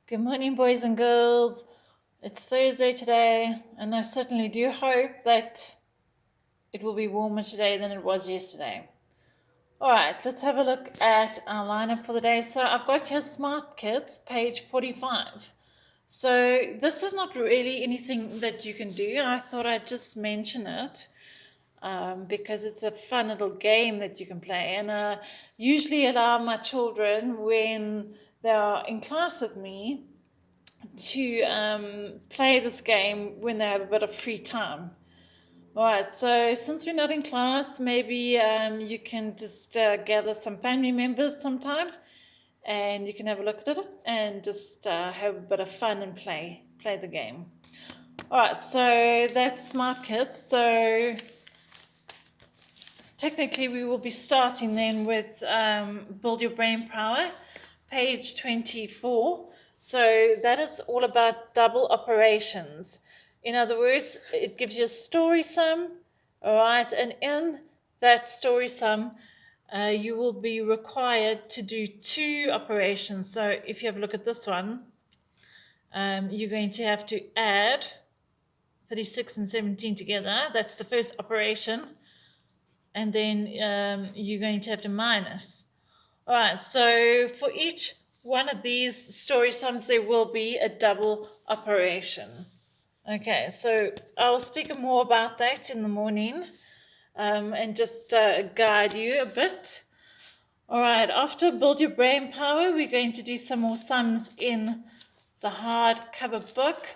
Good morning, boys and girls. It's Thursday today, and I certainly do hope that it will be warmer today than it was yesterday. All right, let's have a look at our lineup for the day. So I've got here Smart Kids, page 45. So this is not really anything that you can do. I thought I'd just mention it because it's a fun little game that you can play. And I usually allow my children, when they are in class with me, to play this game when they have a bit of free time. All right, so since we're not in class, maybe you can just gather some family members sometime and you can have a look at it and just have a bit of fun and play the game. All right, so that's Smart Kids. So technically we will be starting then with Build Your Brain Power, page 24. So that is all about double operations. In other words, it gives you a story sum, all right, and in that story sum, you will be required to do two operations. So if you have a look at this one, you're going to have to add 36 and 17 together. That's the first operation. And then you're going to have to minus. All right, so for each one of these story sums, there will be a double operation. Okay, so I'll speak more about that in the morning and just guide you a bit. All right, after Build Your Brain Power, we're going to do some more sums in the hardcover book.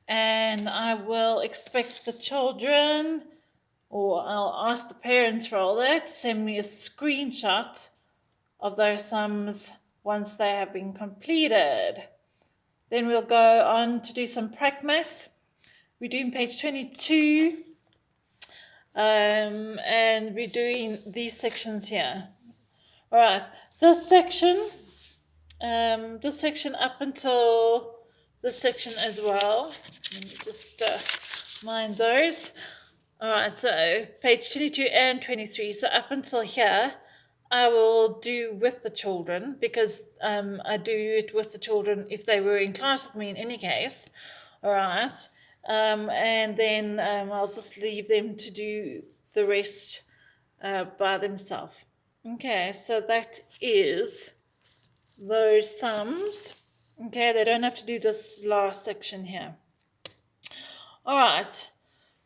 And I will expect the children, or I'll ask the parents rather, to send me a screenshot of those sums once they have been completed. Then we'll go on to do some practice. We're doing page 22, and we're doing these sections here. All right, this section up until this section as well. Let me just mind those. All right, so page 22 and 23. So up until here, I will do with the children because I do it with the children if they were in class with me in any case. All right. And then I'll just leave them to do the rest by themselves. Okay, so that is those sums. Okay, they don't have to do this last section here. All right,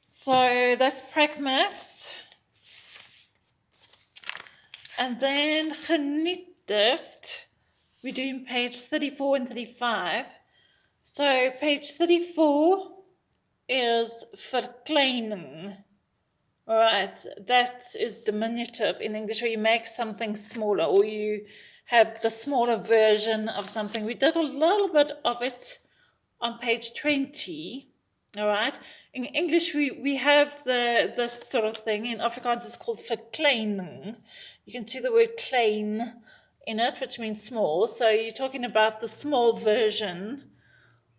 so that's prac maths. And then geniet dit, we're doing page 34 and 35. So page 34 is verkleining. All right, that is diminutive in English, where you make something smaller or you have the smaller version of something. We did a little bit of it on page 20. All right. In English, we have this sort of thing. In Afrikaans, it's called verkleining. You can see the word klein in it, which means small. So you're talking about the small version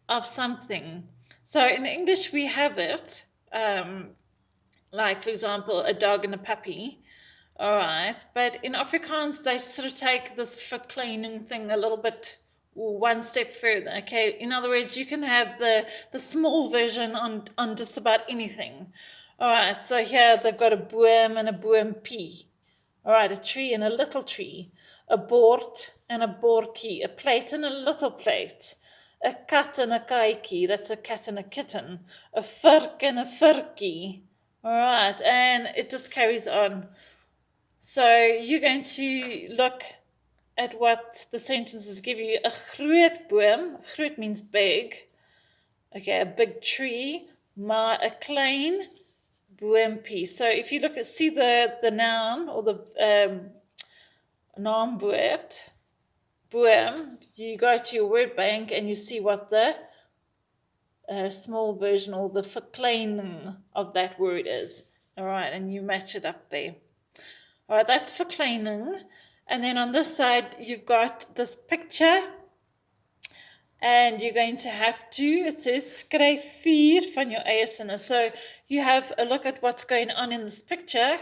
of something. So in English, we have it, like, for example, a dog and a puppy. All right. But in Afrikaans, they sort of take this verkleining thing a little bit one step further. Okay, in other words, you can have the small version on just about anything. All right, so here they've got a boom and a boompie. All right, a tree and a little tree, a board and a boardkie, a plate and a little plate, a cat and a kaiki, that's a cat and a kitten, a furk and a furkie. All right, and it just carries on. So you're going to look at what the sentences give you. A groot boom, groot means big. Okay, a big tree, maar a klein boompie. So if you look at, see the noun or the naamwoord, boom, you go to your word bank and you see what the small version or the verkleining of that word is. All right, and you match it up there. All right, that's verkleining. And then on this side, you've got this picture. And you're going to have to, it says, skryf 4 van jou eie sinne. So you have a look at what's going on in this picture.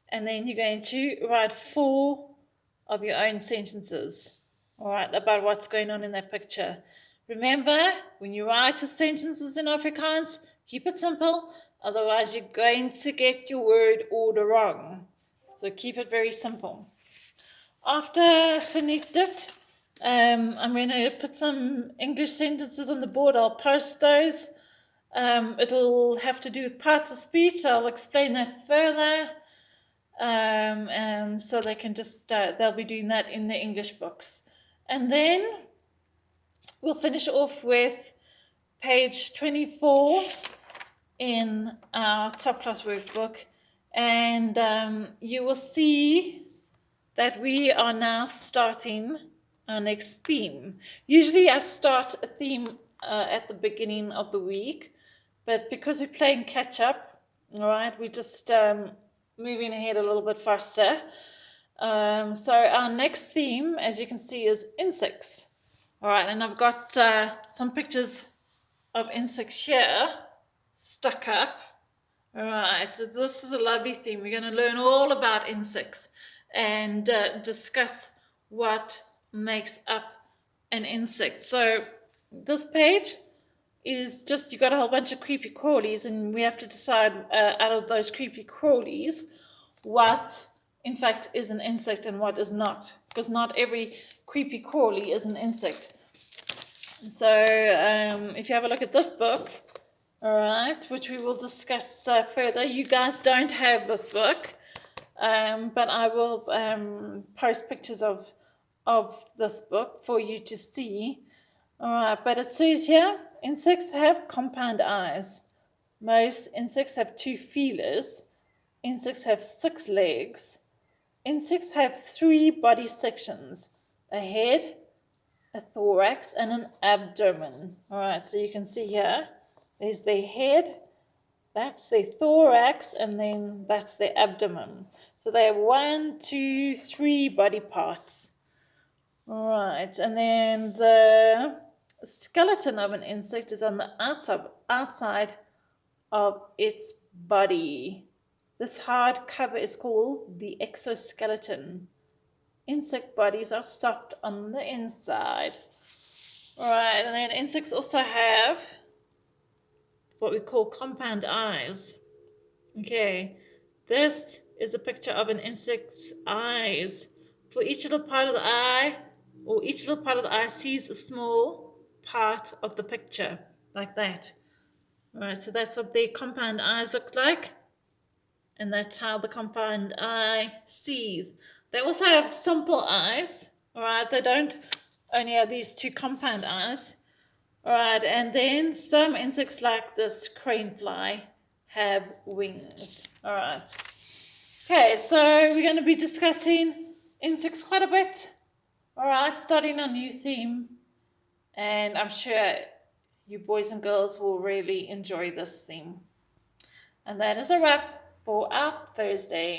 And then you're going to write 4 of your own sentences. all right, about what's going on in that picture. Remember, when you write your sentences in Afrikaans, keep it simple, otherwise you're going to get your word order wrong. So keep it very simple. After geniet dit, I'm going to put some English sentences on the board. I'll post those. It'll have to do with parts of speech. I'll explain that further. And so they can just they'll be doing that in the English books. And then we'll finish off with page 24 in our top class workbook. And you will see that we are now starting our next theme. Usually I start a theme at the beginning of the week, but because we're playing catch up, all right, we're just moving ahead a little bit faster. So our next theme, as you can see, is insects. All right, and I've got some pictures of insects here stuck up. All right, this is a lovely theme. We're going to learn all about insects and discuss what makes up an insect. So this page is just, you got a whole bunch of creepy crawlies, and we have to decide out of those creepy crawlies what in fact is an insect and what is not, because not every creepy crawly is an insect. So if you have a look at this book, all right, which we will discuss further. You guys don't have this book, but I will post pictures of this book for you to see. All right, but it says here, insects have compound eyes. Most insects have 2 feelers. Insects have 6 legs. Insects have 3 body sections: a head, a thorax, and an abdomen. All right, so you can see here, there's their head, that's their thorax, and then that's their abdomen. So they have 1, 2, 3 body parts. All right, and then the skeleton of an insect is on the outside of its body. This hard cover is called the exoskeleton. Insect bodies are soft on the inside. All right, and then insects also have what we call compound eyes. Okay, this is a picture of an insect's eyes. For each little part of the eye, or each little part of the eye sees a small part of the picture, like that. All right, so that's what their compound eyes look like. And that's how the compound eye sees. They also have simple eyes, all right? They don't only have these 2 compound eyes, all right? And then some insects, like this crane fly, have wings, all right? Okay, so we're going to be discussing insects quite a bit, all right? Starting a new theme, and I'm sure you boys and girls will really enjoy this theme. And that is a wrap for our Thursday.